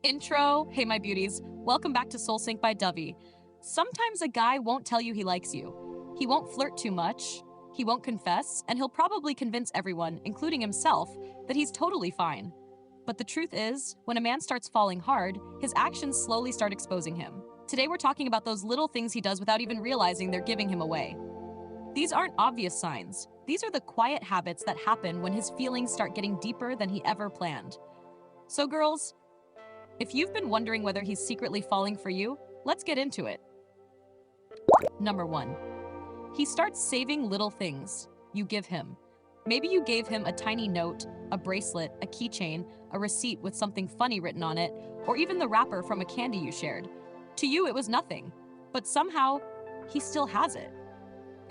Intro. Hey, my beauties. Welcome back to SoulSync by Dovey. Sometimes a guy won't tell you he likes you. He won't flirt too much. He won't confess, and he'll probably convince everyone, including himself, that he's totally fine. But the truth is, when a man starts falling hard, his actions slowly start exposing him. Today we're talking about those little things he does without even realizing they're giving him away. These aren't obvious signs. These are the quiet habits that happen when his feelings start getting deeper than he ever planned. So girls, if you've been wondering whether he's secretly falling for you, let's get into it. Number 1. He starts saving little things you give him. Maybe you gave him a tiny note, a bracelet, a keychain, a receipt with something funny written on it, or even the wrapper from a candy you shared. To you, it was nothing, but somehow, he still has it.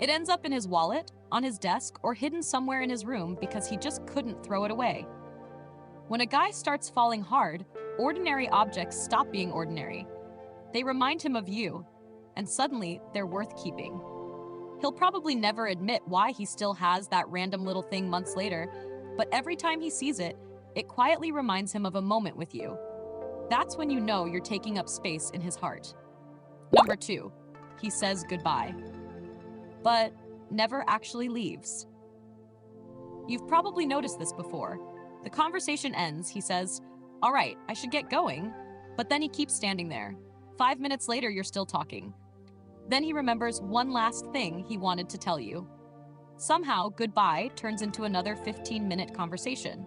It ends up in his wallet, on his desk, or hidden somewhere in his room because he just couldn't throw it away. When a guy starts falling hard, ordinary objects stop being ordinary. They remind him of you, and suddenly they're worth keeping. He'll probably never admit why he still has that random little thing months later, but every time he sees it, it quietly reminds him of a moment with you. That's when you know you're taking up space in his heart. Number 2, he says goodbye, but never actually leaves. You've probably noticed this before. The conversation ends, he says, "All right, I should get going," but then he keeps standing there. 5 minutes later, you're still talking. Then he remembers one last thing he wanted to tell you. Somehow, goodbye turns into another 15-minute conversation.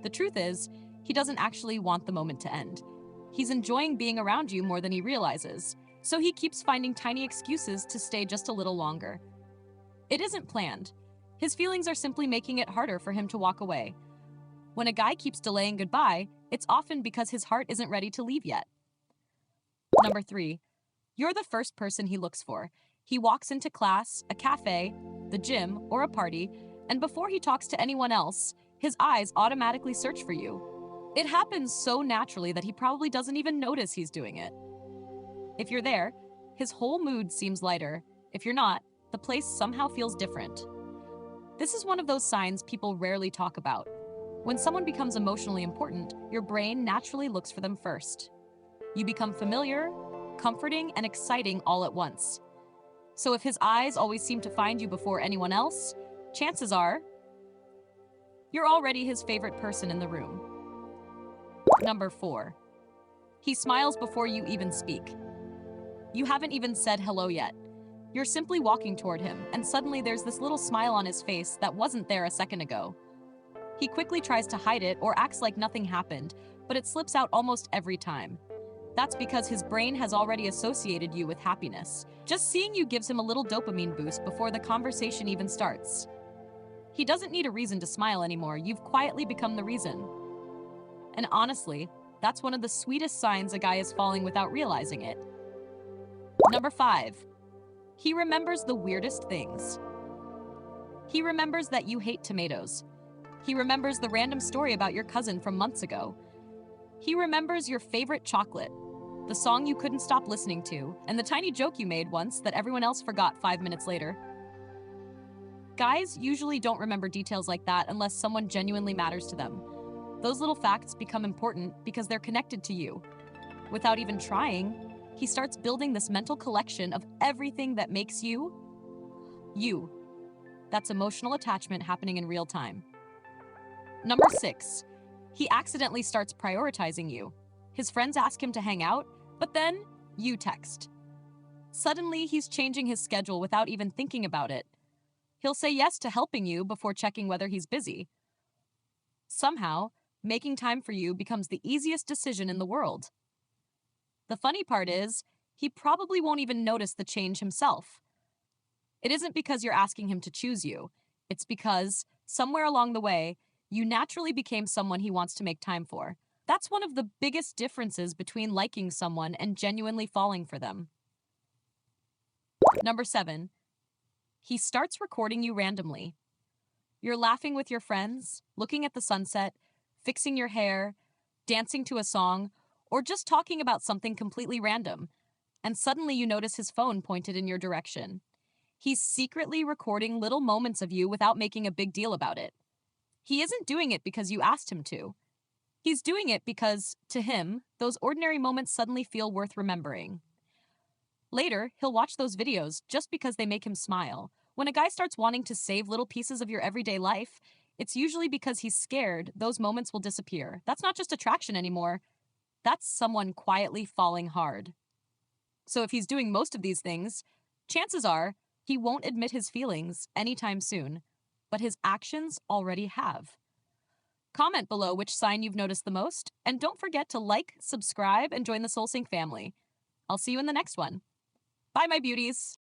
The truth is, he doesn't actually want the moment to end. He's enjoying being around you more than he realizes, so he keeps finding tiny excuses to stay just a little longer. It isn't planned. His feelings are simply making it harder for him to walk away. When a guy keeps delaying goodbye, it's often because his heart isn't ready to leave yet. Number 3, you're the first person he looks for. He walks into class, a cafe, the gym, or a party, and before he talks to anyone else, his eyes automatically search for you. It happens so naturally that he probably doesn't even notice he's doing it. If you're there, his whole mood seems lighter. If you're not, the place somehow feels different. This is one of those signs people rarely talk about. When someone becomes emotionally important, your brain naturally looks for them first. You become familiar, comforting, and exciting all at once. So if his eyes always seem to find you before anyone else, chances are you're already his favorite person in the room. Number 4, he smiles before you even speak. You haven't even said hello yet. You're simply walking toward him, and suddenly there's this little smile on his face that wasn't there a second ago. He quickly tries to hide it or acts like nothing happened, but it slips out almost every time. That's because his brain has already associated you with happiness. Just seeing you gives him a little dopamine boost before the conversation even starts. He doesn't need a reason to smile anymore. You've quietly become the reason. And honestly, that's one of the sweetest signs a guy is falling without realizing it. Number 5, he remembers the weirdest things. He remembers that you hate tomatoes. He remembers the random story about your cousin from months ago. He remembers your favorite chocolate, the song you couldn't stop listening to, and the tiny joke you made once that everyone else forgot 5 minutes later. Guys usually don't remember details like that unless someone genuinely matters to them. Those little facts become important because they're connected to you. Without even trying, he starts building this mental collection of everything that makes you, you. That's emotional attachment happening in real time. Number 6, he accidentally starts prioritizing you. His friends ask him to hang out, but then you text. Suddenly, he's changing his schedule without even thinking about it. He'll say yes to helping you before checking whether he's busy. Somehow, making time for you becomes the easiest decision in the world. The funny part is, he probably won't even notice the change himself. It isn't because you're asking him to choose you. It's because, somewhere along the way, you naturally became someone he wants to make time for. That's one of the biggest differences between liking someone and genuinely falling for them. Number 7, he starts recording you randomly. You're laughing with your friends, looking at the sunset, fixing your hair, dancing to a song, or just talking about something completely random, and suddenly you notice his phone pointed in your direction. He's secretly recording little moments of you without making a big deal about it. He isn't doing it because you asked him to. He's doing it because, to him, those ordinary moments suddenly feel worth remembering. Later, he'll watch those videos just because they make him smile. When a guy starts wanting to save little pieces of your everyday life, it's usually because he's scared those moments will disappear. That's not just attraction anymore. That's someone quietly falling hard. So if he's doing most of these things, chances are he won't admit his feelings anytime soon, but his actions already have. Comment below which sign you've noticed the most, and don't forget to like, subscribe, and join the SoulSync family. I'll see you in the next one. Bye, my beauties!